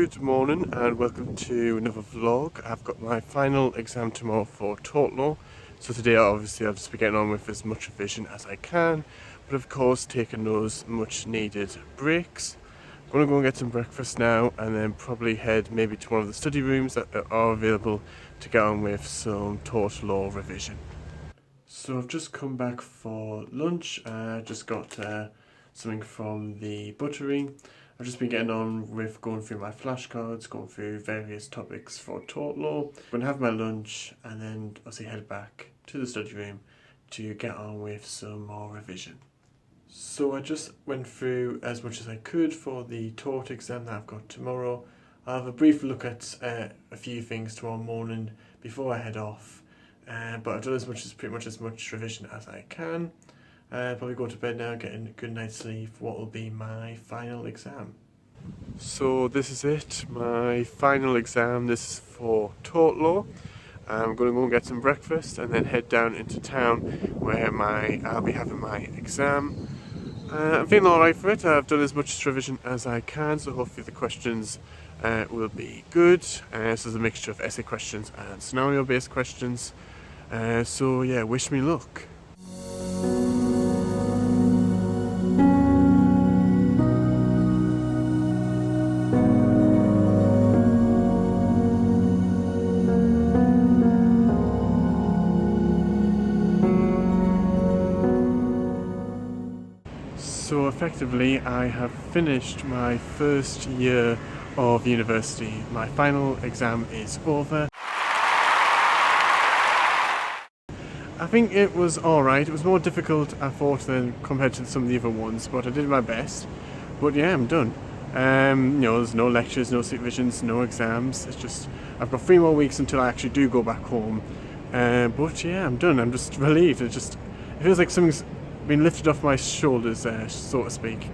Good morning and welcome to another vlog. I've got my final exam tomorrow for tort law, so today obviously I'll just be getting on with as much revision as I can, but of course taking those much needed breaks. I'm going to go and get some breakfast now and then probably head maybe to one of the study rooms that are available to get on with some tort law revision. So I've just come back for lunch. I just got something from the buttery. I've just been getting on with going through my flashcards, going through various topics for tort law. I'm going to have my lunch and then obviously head back to the study room to get on with some more revision. So I just went through as much as I could for the tort exam that I've got tomorrow. I'll have a brief look at a few things tomorrow morning before I head off. But I've done pretty much as much revision as I can. Probably go to bed now, get a good night's sleep for what will be my final exam. So this is it, my final exam. This is for tort law. I'm going to go and get some breakfast and then head down into town where I'll be having my exam. I'm feeling alright for it. I've done as much revision as I can, so hopefully the questions will be good. So there's a mixture of essay questions and scenario based questions. So yeah, wish me luck. So effectively I have finished my first year of university. My final exam is over. I think it was alright. It was more difficult, I thought, than compared to some of the other ones, but I did my best. But yeah, I'm done. There's no lectures, no supervisions, no exams. It's just, I've got 3 more weeks until I actually do go back home. But yeah, I'm done. I'm just relieved. It feels like something's been lifted off my shoulders, so to speak.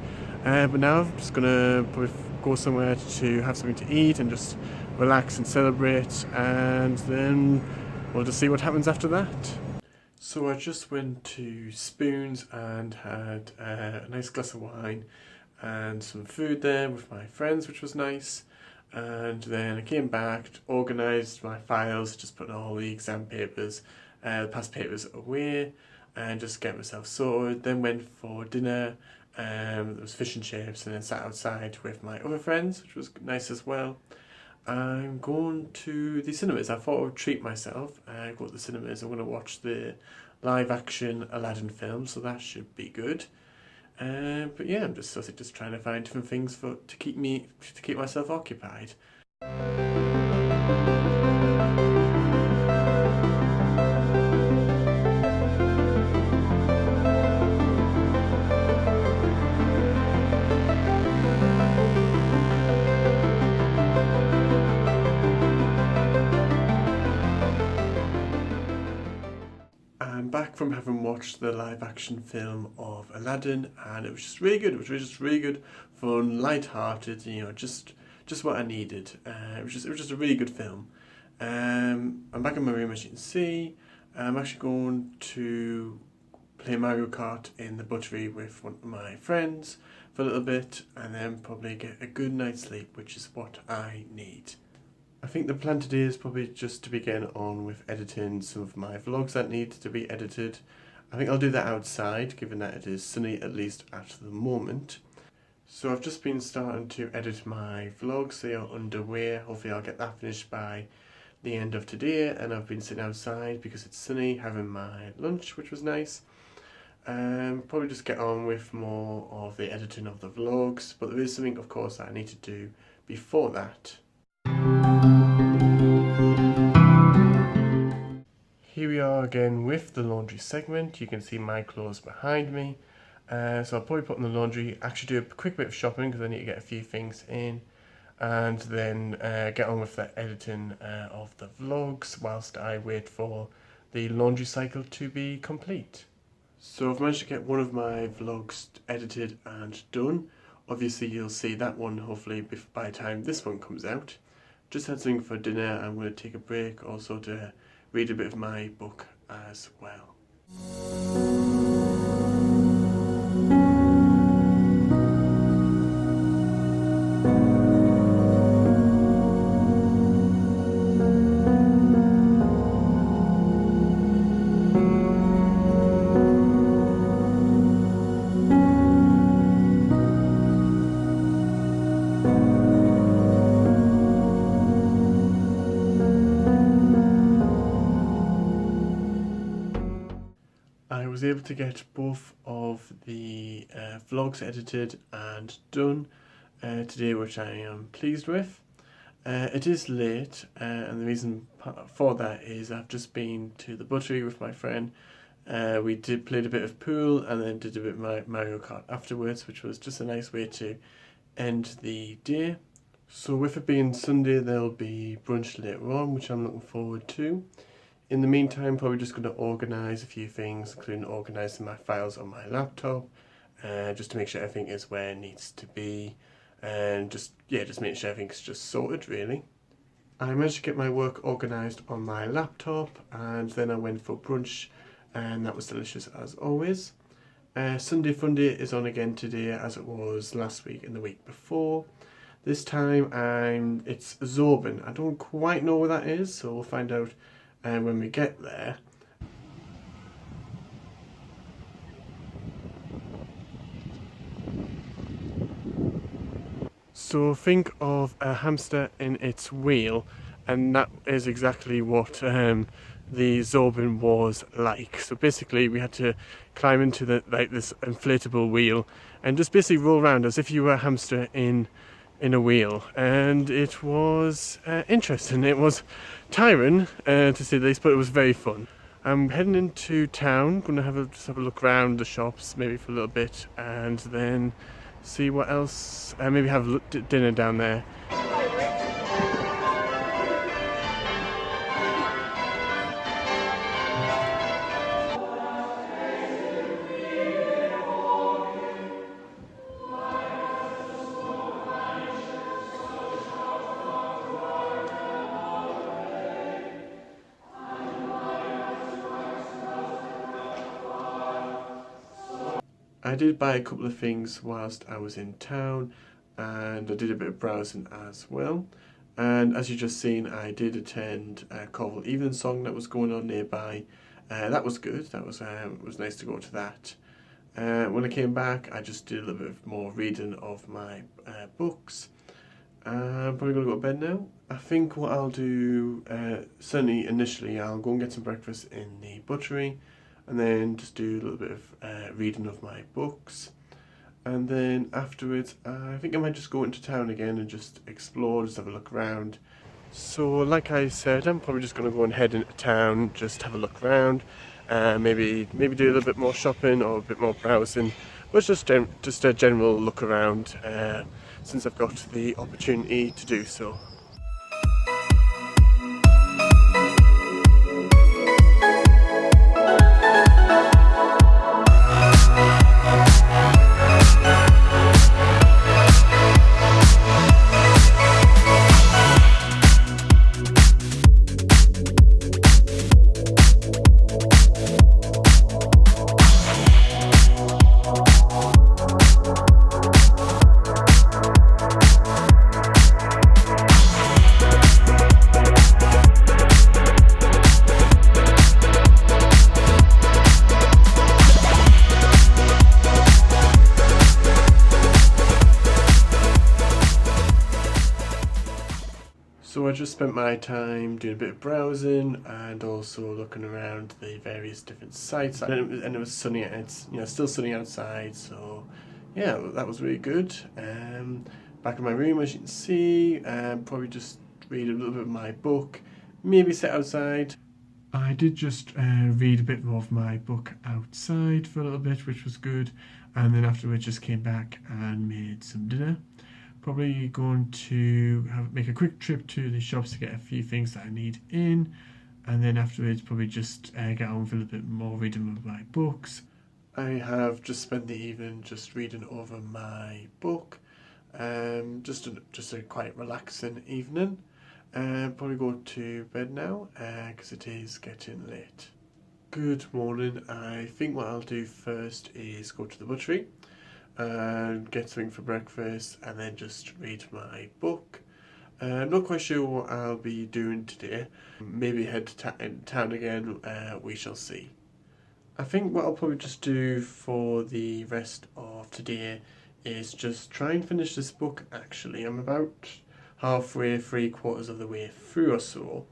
But now I'm just gonna probably go somewhere to have something to eat and just relax and celebrate, and then we'll just see what happens after that. So I just went to Spoons and had a nice glass of wine and some food there with my friends, which was nice. And then I came back, organised my files, just putting all the exam papers, the past papers away, and just get myself sorted. Then went for dinner. There was fish and chips, and then sat outside with my other friends, which was nice as well. I'm going to the cinemas. I thought I would treat myself. Go to the cinemas. I'm going to watch the live action Aladdin film, so that should be good. But yeah, I'm just trying to find different things to keep myself occupied. I'm back from having watched the live action film of Aladdin, and it was just really good. It was just really good, fun, light-hearted, just what I needed. It was just a really good film. I'm back in my room, as you can see. I'm actually going to play Mario Kart in the buttery with one of my friends for a little bit, and then probably get a good night's sleep, which is what I need. I think the plan today is probably just to begin on with editing some of my vlogs that need to be edited. I think I'll do that outside, given that it is sunny, at least at the moment. So I've just been starting to edit my vlogs. They are underway. Hopefully I'll get that finished by the end of today. And I've been sitting outside because it's sunny, having my lunch, which was nice. Probably just get on with more of the editing of the vlogs. But there is something, of course, that I need to do before that. Here we are again with the laundry segment. You can see my clothes behind me. So I'll probably put in the laundry, actually do a quick bit of shopping because I need to get a few things in, and then get on with the editing of the vlogs whilst I wait for the laundry cycle to be complete. So I've managed to get one of my vlogs edited and done. Obviously you'll see that one hopefully by the time this one comes out. Just had something for dinner. I'm going to take a break also to read a bit of my book as well. I was able to get both of the vlogs edited and done today, which I am pleased with. It is late, and the reason for that is I've just been to the buttery with my friend. We played a bit of pool and then did a bit of Mario Kart afterwards, which was just a nice way to end the day. So with it being Sunday, there'll be brunch later on, which I'm looking forward to. In the meantime, probably just going to organise a few things, including organising my files on my laptop, just to make sure everything is where it needs to be, and just make sure everything's just sorted, really. I managed to get my work organised on my laptop, and then I went for brunch, and that was delicious as always. Sunday Funday is on again today, as it was last week and the week before. This time it's Zorban. I don't quite know where that is, so we'll find out when we get there. So think of a hamster in its wheel, and that is exactly what the Zorban was like. So basically we had to climb into this inflatable wheel and just basically roll around as if you were a hamster in a wheel, and it was interesting. It was tiring to say the least, but it was very fun. I'm heading into town, going to just have a look around the shops maybe for a little bit, and then see what else, maybe have dinner down there. I did buy a couple of things whilst I was in town, and I did a bit of browsing as well. And as you just seen, I did attend a Corval Evening Song that was going on nearby. That was good. That was it was nice to go to that. When I came back, I just did a little bit more reading of my books. I'm probably going to go to bed now. I think what I'll do, certainly initially, I'll go and get some breakfast in the butchery, and then just do a little bit of reading of my books. And then afterwards, I think I might just go into town again and just explore, just have a look around. So like I said, I'm probably just going to go and head into town, just have a look around, maybe do a little bit more shopping or a bit more browsing, but just a general look around since I've got the opportunity to do so. So I just spent my time doing a bit of browsing and also looking around the various different sites, and it was sunny. It's still sunny outside, so yeah, that was really good. Back in my room, as you can see, probably just read a little bit of my book, maybe sit outside. I did just read a bit more of my book outside for a little bit, which was good, and then afterwards just came back and made some dinner. Probably going to make a quick trip to the shops to get a few things that I need in, and then afterwards probably just get on with a little bit more reading of my books. I have just spent the evening just reading over my book, just a quite relaxing evening. Probably go to bed now because it is getting late. Good morning. I think what I'll do first is go to the butchery and get something for breakfast, and then just read my book. I'm not quite sure what I'll be doing today. Maybe head to town again, we shall see. I think what I'll probably just do for the rest of today is just try and finish this book actually. I'm about halfway, 3/4 of the way through or so.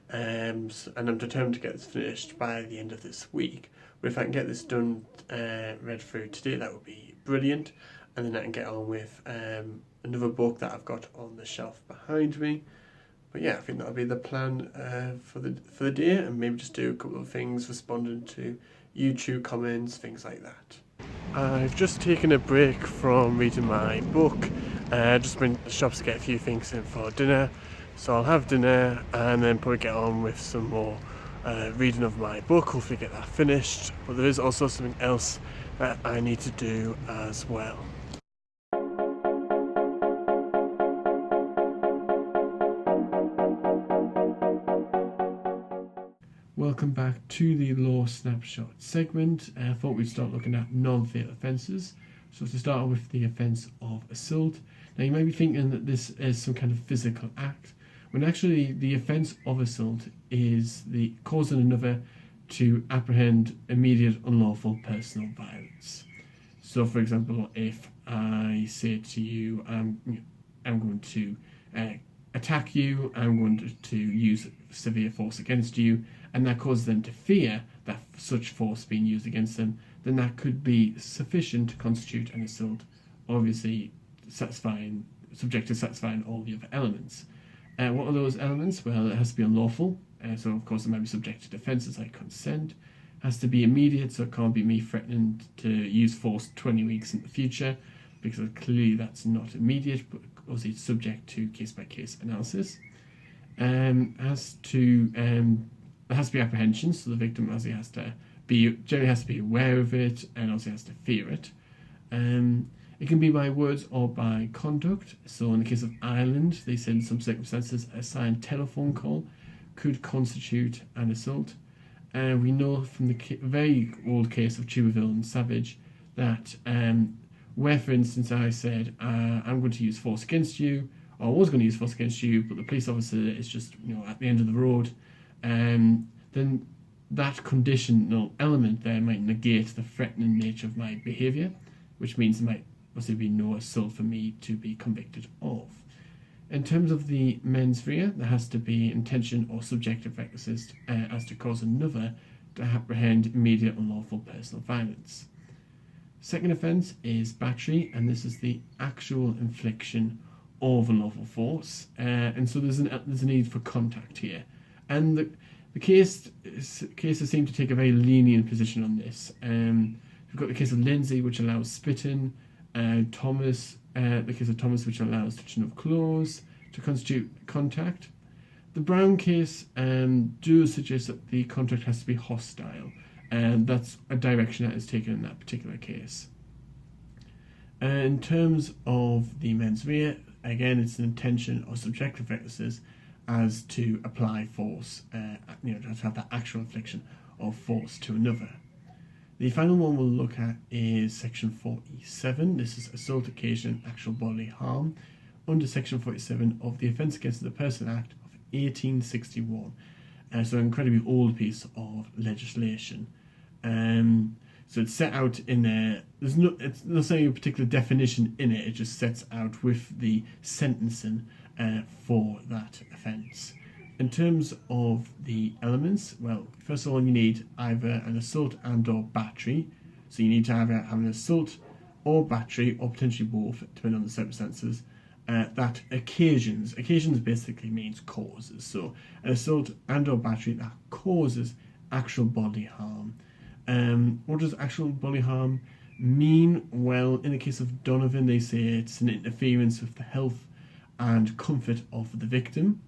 and I'm determined to get this finished by the end of this week. But if I can get this done, read through today, that would be brilliant, and then I can get on with another book that I've got on the shelf behind me. But yeah, I think that'll be the plan for the day, and maybe just do a couple of things, responding to YouTube comments, things like that. I've just taken a break from reading my book. Just been to the shops to get a few things in for dinner. So I'll have dinner and then probably get on with some more reading of my book, hopefully get that finished. But there is also something else that I need to do as well. Welcome back to the Law Snapshot segment. I thought we'd start looking at non-fatal offences. So to start with the offence of assault. Now you might be thinking that this is some kind of physical act, when actually the offence of assault is the causing another to apprehend immediate unlawful personal violence. So for example, if I say to you, I'm going to attack you, I'm going to use severe force against you, and that causes them to fear that such force being used against them, then that could be sufficient to constitute an assault, obviously subject to satisfying all the other elements. What are those elements? Well, it has to be unlawful, so of course it might be subject to defences like consent. It has to be immediate, so it can't be me threatening to use force 20 weeks in the future, because clearly that's not immediate, but obviously it's subject to case-by-case analysis. It has to be apprehension, so the victim generally has to be aware of it and also has to fear it. It can be by words or by conduct. So in the case of Ireland, they said in some circumstances a signed telephone call could constitute an assault. We know from the very old case of Tuberville and Savage that where, for instance, I said, I'm going to use force against you, or I was going to use force against you, but the police officer is just at the end of the road, then that conditional element there might negate the threatening nature of my behaviour, which means there might also be no assault for me to be convicted of. In terms of the mens rea, there has to be intention or subjective recklessness as to cause another to apprehend immediate unlawful personal violence. Second offence is battery, and this is the actual infliction of unlawful force, and so there's a need for contact here. And the cases seem to take a very lenient position on this. We've got the case of Lindsay, which allows spitting, the case of Thomas, which allows touching of clothes to constitute contact. The Brown case does suggest that the contact has to be hostile, and that's a direction that is taken in that particular case. In terms of the mens rea, again, it's an intention or subjective recklessness as to apply force, to have that actual infliction of force to another. The final one we'll look at is Section 47. This is assault occasioning actual bodily harm under Section 47 of the Offence Against the Person Act of 1861. So an incredibly old piece of legislation. So it's set out in there. It's not saying a particular definition in it. It just sets out with the sentencing for that offence. In terms of the elements, well, first of all, you need either an assault and or battery. So you need to either have an assault or battery, or potentially both, depending on the circumstances, that occasions basically means causes. So an assault and or battery that causes actual bodily harm. What does actual bodily harm mean? Well, in the case of Donovan, they say it's an interference with the health and comfort of the victim.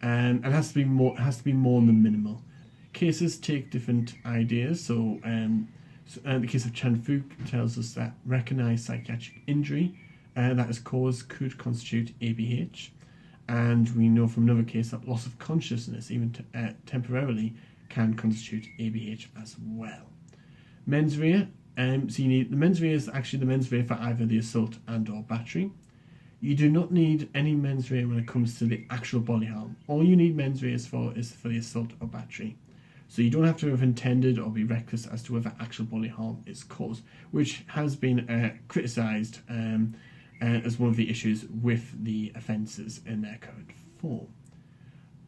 And it has to be more than minimal. Cases take different ideas. So the case of Chan Fook tells us that recognised psychiatric injury that is caused could constitute ABH. And we know from another case that loss of consciousness, even temporarily, can constitute ABH as well. Mens rea. So you need the mens rea is actually the mens rea for either the assault and or battery. You do not need any mens rea when it comes to the actual bodily harm. All you need mens rea is for the assault or battery. So you don't have to have intended or be reckless as to whether actual bodily harm is caused, which has been criticised as one of the issues with the offences in their current form.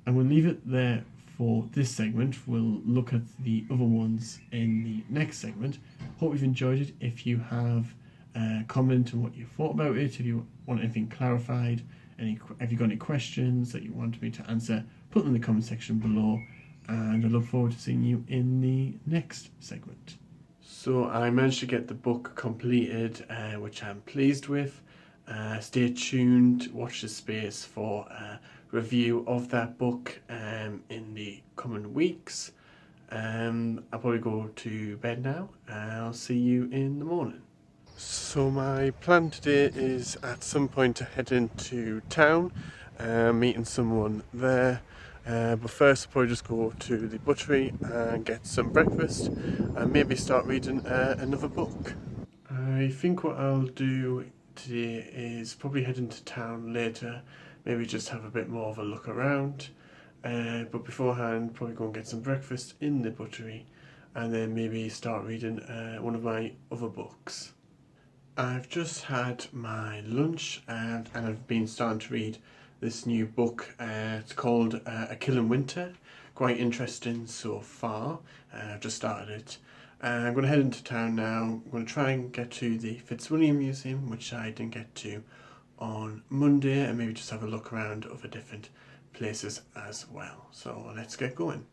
And we'll leave it there for this segment. We'll look at the other ones in the next segment. Hope you've enjoyed it. If you have a comment on what you thought about it, if you want anything clarified, have you got any questions that you want me to answer, put them in the comment section below, and I look forward to seeing you in the next segment. So I managed to get the book completed, which I'm pleased with. Stay tuned, watch the space for a review of that book in the coming weeks. I'll probably go to bed now, and I'll see you in the morning. So my plan today is at some point to head into town, meeting someone there. But first I'll probably just go to the butchery and get some breakfast and maybe start reading another book. I think what I'll do today is probably head into town later, maybe just have a bit more of a look around. But beforehand, probably go and get some breakfast in the butchery and then maybe start reading one of my other books. I've just had my lunch and I've been starting to read this new book. It's called A Kill in Winter. Quite interesting so far. I've just started it. I'm going to head into town now. I'm going to try and get to the Fitzwilliam Museum, which I didn't get to on Monday, and maybe just have a look around other different places as well. So let's get going.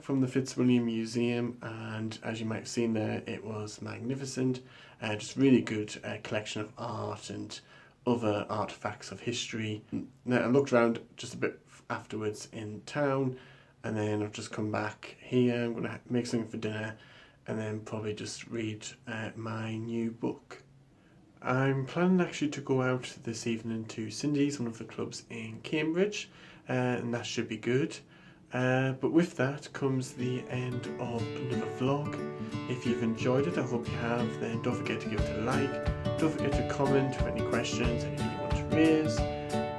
From the Fitzwilliam Museum, and as you might have seen there, it was magnificent. Just really good collection of art and other artifacts of history. Now I looked around just a bit afterwards in town, and then I've just come back here. I'm going to make something for dinner and then probably just read my new book. I'm planning actually to go out this evening to Cindy's, one of the clubs in Cambridge, and that should be good. But with that comes the end of another vlog. If you've enjoyed it, I hope you have, then don't forget to give it a like, don't forget to comment with any questions, anything you want to raise,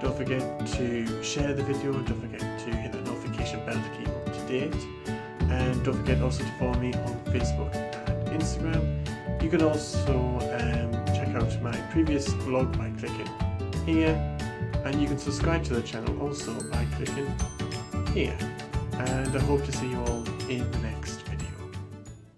don't forget to share the video, don't forget to hit that notification bell to keep up to date, and don't forget also to follow me on Facebook and Instagram. You can also check out my previous vlog by clicking here, and you can subscribe to the channel also by clicking here. And I hope to see you all in the next